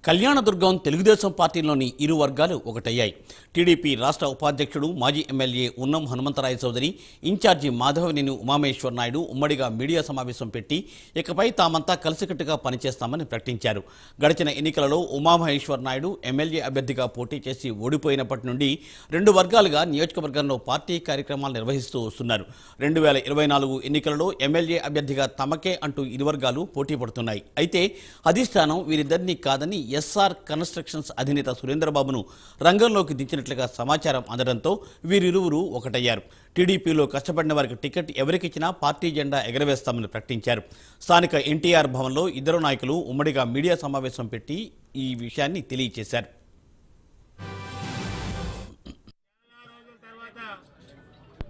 కళ్యాణదుర్గం తెలుగుదేశం పార్టీలోని ఇరు వర్గాలు ఒకటయ్యాయి. టీడీపీ రాష్ట్ర ఉపాధ్యక్షుడు మాజీ ఎమ్మెల్యే ఉన్నం హనుమంతరాయ చౌదరి, ఇన్ఛార్జి మాధవనేని ఉమామేశ్వర్ నాయుడు ఉమ్మడిగా మీడియా సమావేశం పెట్టి ఇకపై తామంతా కలిసికట్టుగా పనిచేస్తామని ప్రకటించారు. గడిచిన ఎన్నికలలో ఉమామహేశ్వర్ నాయుడు ఎమ్మెల్యే అభ్యర్థిగా పోటీ చేసి ఓడిపోయినప్పటి నుండి రెండు వర్గాలుగా నియోజకవర్గంలో పార్టీ కార్యక్రమాలు నిర్వహిస్తూ వస్తున్నారు. 2024 ఎన్నికలలో ఎమ్మెల్యే అభ్యర్థిగా తమకే అంటూ ఇరు వర్గాలు పోటీ పడుతున్నాయి. అయితే అధిష్టానం వీరిద్దరినీ కాదని ఎస్ఆర్ కన్స్ట్రక్షన్స్ అధినేత సురేంద్రబాబును రంగంలోకి దించినట్లుగా సమాచారం అందడంతో వీరిరువురు ఒకటయ్యారు. టీడీపీలో కష్టపడిన వారికి టికెట్ ఎవరికిచ్చినా పార్టీ జెండా ఎగరవేస్తామని ప్రకటించారు. స్థానిక ఎన్టీఆర్ భవన్లో ఇద్దరు నాయకులు ఉమ్మడిగా మీడియా సమావేశం పెట్టి ఈ విషయాన్ని తెలియజేశారు.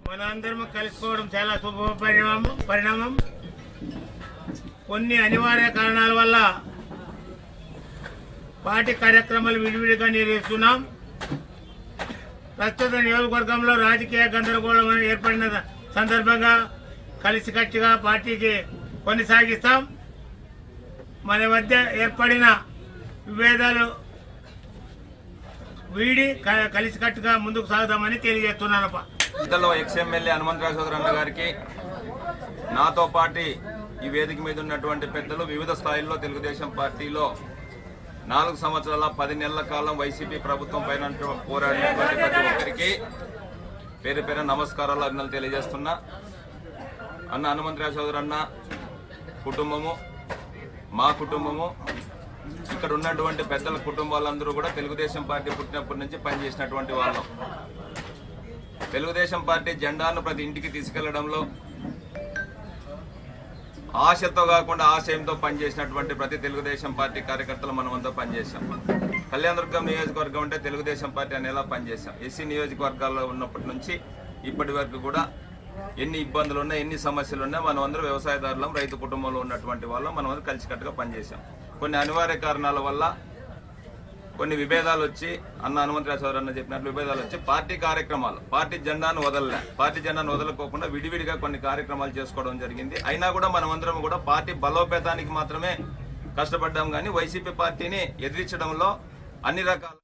మనందరం కలుసుకోవడం చాలా శుభ పరిణామం. కొన్ని అనివార్య కారణాల వల్ల పార్టీ కార్యక్రమాలు విడివిడిగా నిర్వహిస్తున్నాం. ప్రస్తుత నియోజకవర్గంలో రాజకీయ గందరగోళం ఏర్పడిన సందర్భంగా కలిసికట్టుగా పార్టీకి కొనసాగిస్తాం. మన మధ్య ఏర్పడిన విభేదాలు వీడి కలిసికట్టుగా ముందుకు సాగుదామని తెలియజేస్తున్నాను. ఇంతలో ఎక్స్ఎమ్మెల్యే హనుమంతరాయ చౌదరి అన్న గారికి, నాతో పాటు ఈ వేదిక మీద ఉన్నటువంటి పెద్దలు, వివిధ స్థాయిల్లో తెలుగుదేశం పార్టీలో 4 సంవత్సరాల 10 నెలల కాలం వైసీపీ ప్రభుత్వం పైన పోరాడినటువంటి ప్రతి ఒక్కరికి పేరు పేరు నమస్కారాలు, అభినందనలు తెలియజేస్తున్నా. అన్న హనుమంతరాయ చౌదరి అన్న కుటుంబము, మా కుటుంబము, ఇక్కడ ఉన్నటువంటి పెద్దల కుటుంబాలందరూ కూడా తెలుగుదేశం పార్టీ పుట్టినప్పటి నుంచి పనిచేసినటువంటి వాళ్ళం. తెలుగుదేశం పార్టీ జెండాను ప్రతి ఇంటికి తీసుకెళ్లడంలో ఆశతో కాకుండా ఆశయంతో పనిచేసినటువంటి ప్రతి తెలుగుదేశం పార్టీ కార్యకర్తలు మనమంతా పనిచేశాం. కళ్యాణదుర్గం నియోజకవర్గం అంటే తెలుగుదేశం పార్టీ అనేలా పనిచేశాం. ఎస్సీ నియోజకవర్గాల్లో ఉన్నప్పటి నుంచి ఇప్పటి వరకు కూడా ఎన్ని ఇబ్బందులు ఉన్నాయి, ఎన్ని సమస్యలు ఉన్నాయి, మనం అందరూ వ్యవసాయదారులం, రైతు కుటుంబంలో ఉన్నటువంటి వాళ్ళం, మనం అందరూ కలిసికట్టుగా పనిచేశాం. కొన్ని అనివార్య కారణాల వల్ల కొన్ని విభేదాలు వచ్చి, అన్న హనుమంతరాయ చౌదరి అన్న చెప్పినట్లు విభేదాలు వచ్చి పార్టీ కార్యక్రమాలు, పార్టీ జెండాను వదలలే. పార్టీ జెండాను వదలకోకుండా విడివిడిగా కొన్ని కార్యక్రమాలు చేసుకోవడం జరిగింది. అయినా కూడా మనమందరం కూడా పార్టీ బలోపేతానికి మాత్రమే కష్టపడ్డాం, కానీ వైసీపీ పార్టీని ఎదిరించడంలో అన్ని రకాల